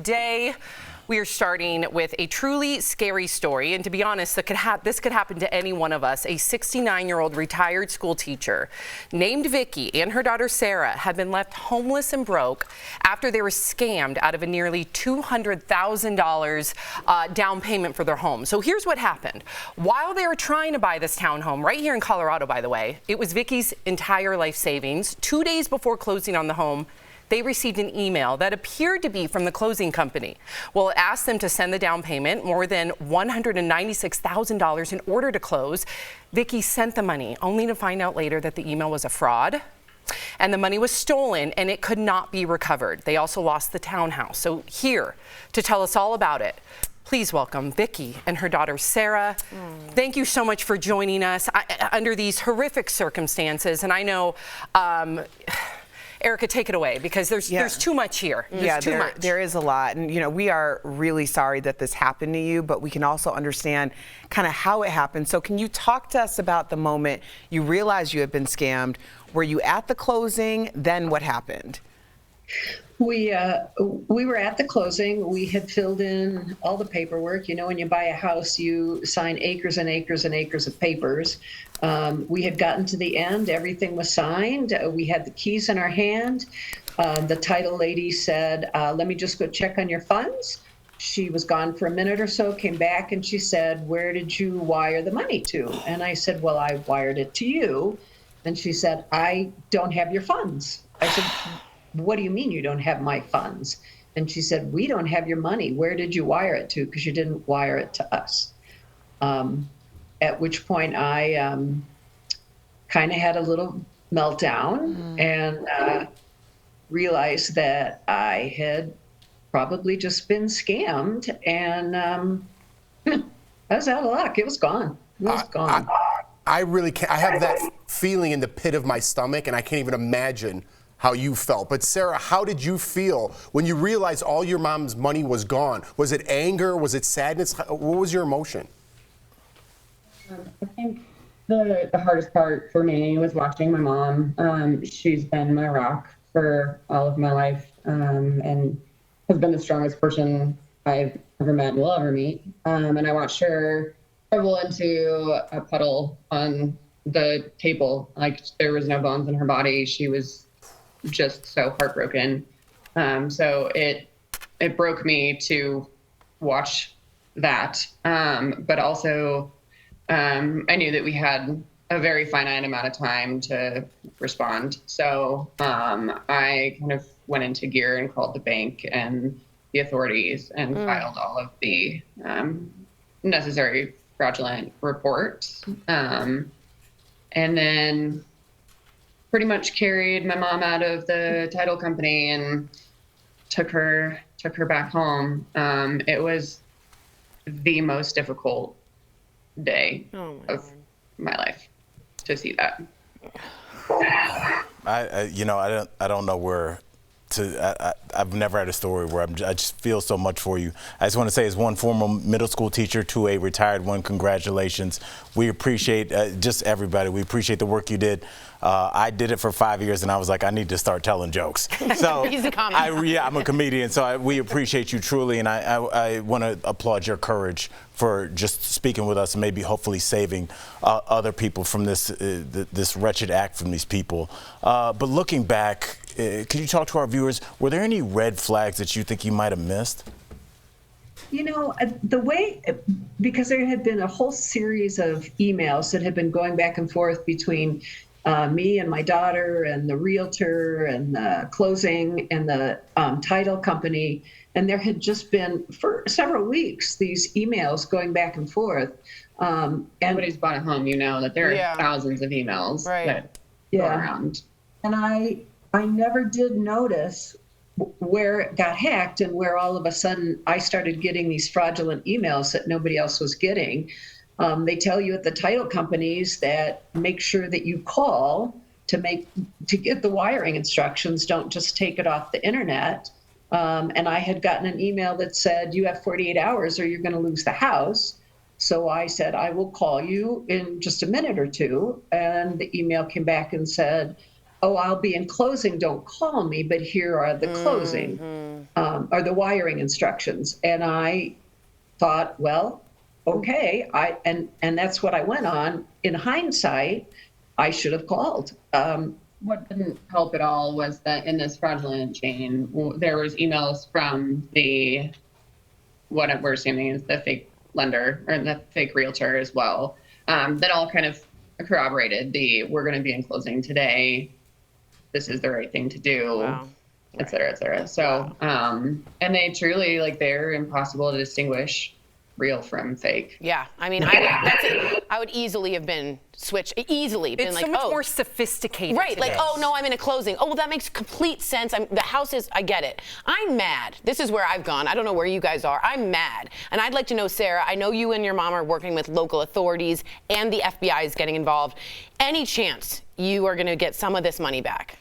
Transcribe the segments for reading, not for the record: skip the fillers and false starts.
today we are starting with a truly scary story, and to be honest, this could happen to any one of us. A 69-year-old retired school teacher named Vicki and her daughter Sarah have been left homeless and broke after they were scammed out of a nearly $200,000 down payment for their home. So here's what happened. While they were trying to buy this townhome, right here in Colorado, by the way, it was Vicki's entire life savings. 2 days before closing on the home, they received an email that appeared to be from the closing company. Well, it asked them to send the down payment, more than $196,000 in order to close. Vicki sent the money, only to find out later that the email was a fraud and the money was stolen and it could not be recovered. They also lost the townhouse. So here to tell us all about it, please welcome Vicki and her daughter Sarah. Thank you so much for joining us under these horrific circumstances. And I know, Erica, take it away, because there's too much here. There is a lot. And, you know, we are really sorry that this happened to you, but we can also understand kind of how it happened. So can you talk to us about the moment you realized you had been scammed? Were you at the closing? Then what happened? We were at the closing. We had filled in all the paperwork. You know, when you buy a house, you sign acres and acres and acres of papers. We had gotten to the end. Everything was signed. We had the keys in our hand. The title lady said, let me just go check on your funds. She was gone for a minute or so, came back, and she said, where did you wire the money to? And I said, well, I wired it to you. And she said, I don't have your funds. I said, what do you mean you don't have my funds? And she said, we don't have your money. Where did you wire it to? Because you didn't wire it to us. At which point I kind of had a little meltdown and realized that I had probably just been scammed, and I was out of luck. It was gone. It was gone. I really can't. I have that feeling in the pit of my stomach, and I can't even imagine how you felt. But Sarah, how did you feel when you realized all your mom's money was gone? Was it anger? Was it sadness? What was your emotion? I think the hardest part for me was watching my mom. She's been my rock for all of my life, and has been the strongest person I've ever met and will ever meet. And I watched her crumble into a puddle on the table. Like, there was no bones in her body. She was just so heartbroken. So it broke me to watch that. But also, I knew that we had a very finite amount of time to respond. So I kind of went into gear and called the bank and the authorities and filed all of the necessary fraudulent reports. And then pretty much carried my mom out of the title company and took her back home. It was the most difficult day of my life to see that. I don't know where to. I've never had a story where I just feel so much for you. I just want to say, as one former middle school teacher to a retired one, congratulations. We appreciate just everybody. We appreciate the work you did. I did it for 5 years, and I was like, I need to start telling jokes. So He's a comic. I'm a comedian, so we appreciate you truly, and I want to applaud your courage for just speaking with us and maybe hopefully saving other people from this wretched act from these people. But looking back, could you talk to our viewers? Were there any red flags that you think you might have missed? You know, because there had been a whole series of emails that had been going back and forth between me and my daughter and the realtor and the closing and the title company. And there had just been, for several weeks, these emails going back and forth. And nobody's bought a home, you know, that there are thousands of emails that go around. And I never did notice where it got hacked and where all of a sudden I started getting these fraudulent emails that nobody else was getting. They tell you at the title companies that make sure that you call to get the wiring instructions. Don't just take it off the internet. And I had gotten an email that said, you have 48 hours or you're going to lose the house. So I said, I will call you in just a minute or two. And the email came back and said, oh, I'll be in closing, don't call me, but here are the closing, or the wiring instructions. And I thought, well, okay, and that's what I went on. In hindsight, I should have called. What didn't help at all was that in this fraudulent chain, there was emails from what we're assuming is the fake lender or the fake realtor as well, that all kind of corroborated we're going to be in closing today. This is the right thing to do, Wow. et cetera, et cetera. So, and they truly, like, they're impossible to distinguish real from fake. Yeah, I mean, I would easily have been switched, been It's like, so much oh. more sophisticated. Right, like, today. oh, no, I'm in a closing. Oh, well, that makes complete sense. The house is, I get it. I'm mad. This is where I've gone. I don't know where you guys are. I'm mad. And I'd like to know, Sarah, I know you and your mom are working with local authorities and the FBI is getting involved. Any chance you are going to get some of this money back?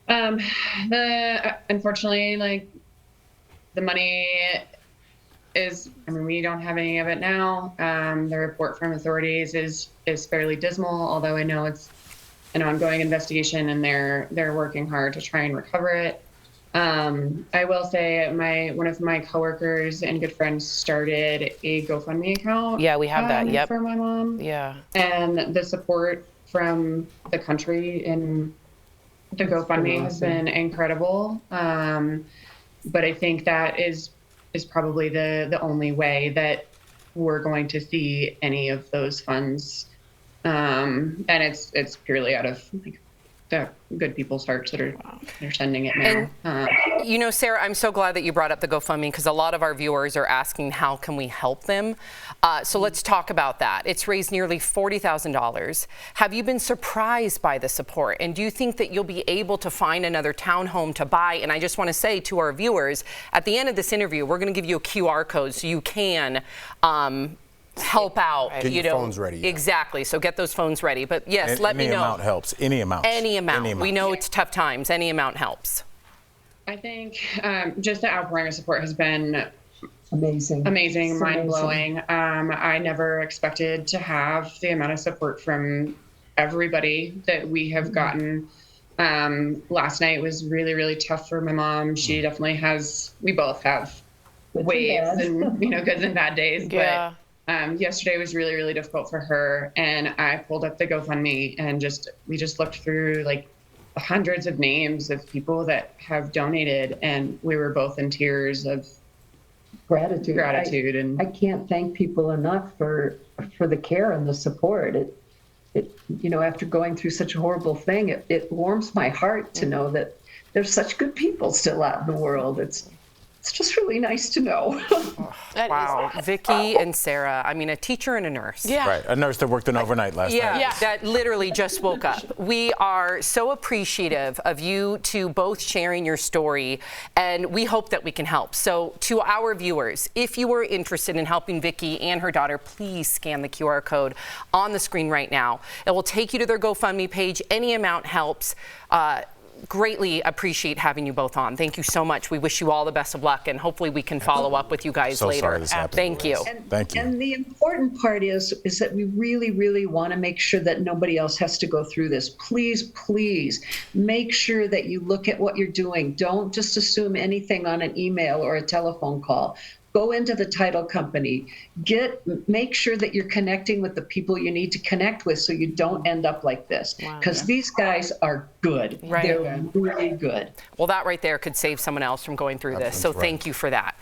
Unfortunately, like, the money we don't have any of it now. The report from authorities is fairly dismal, although I know it's an ongoing investigation and they're working hard to try and recover it. I will say one of my coworkers and good friends started a GoFundMe account. Yeah, we have that, yep. For my mom. Yeah. And the support from the country in the GoFundMe has been incredible. But I think that is probably the only way that we're going to see any of those funds. And it's purely out of, like, the good people's hearts that are sending it now. You know, Sarah, I'm so glad that you brought up the GoFundMe because a lot of our viewers are asking how can we help them. So let's talk about that. It's raised nearly $40,000. Have you been surprised by the support? And do you think that you'll be able to find another townhome to buy? And I just want to say to our viewers, at the end of this interview, we're going to give you a QR code so you can help out. Get your phones ready. Yeah. Exactly. So get those phones ready. But yes, let me know. Any amount helps. Any amount. Any amount. We know it's tough times. Any amount helps. I think just the outpouring of support has been Amazing, mind-blowing. I never expected to have the amount of support from everybody that we have gotten. Last night was really, really tough for my mom. She definitely we both have waves and, goods and bad days. Yeah. But yesterday was really, really difficult for her. And I pulled up the GoFundMe and we just looked through, like, hundreds of names of people that have donated, and we were both in tears of gratitude. And I can't thank people enough for the care and the support. It after going through such a horrible thing, it warms my heart to know that there's such good people still out in the world. It's just really nice to know. Wow. Vicki and Sarah, I mean, a teacher and a nurse. Yeah. Right, a nurse that worked an overnight last night. Yeah, that literally just woke up. We are so appreciative of you two both sharing your story, and we hope that we can help. So to our viewers, if you are interested in helping Vicki and her daughter, please scan the QR code on the screen right now. It will take you to their GoFundMe page. Any amount helps. Greatly appreciate having you both on. Thank you so much. We wish you all the best of luck, and hopefully we can follow up with you guys So later. sorry this happened. Thank you. Thank you. And the important part is that we really, really want to make sure that nobody else has to go through this. Please, please make sure that you look at what you're doing. Don't just assume anything on an email or a telephone call. Go into the title company. Make sure that you're connecting with the people you need to connect with so you don't end up like this. Because these guys are good. Right. They're really good. Well, that right there could save someone else from going through this. So thank you for that.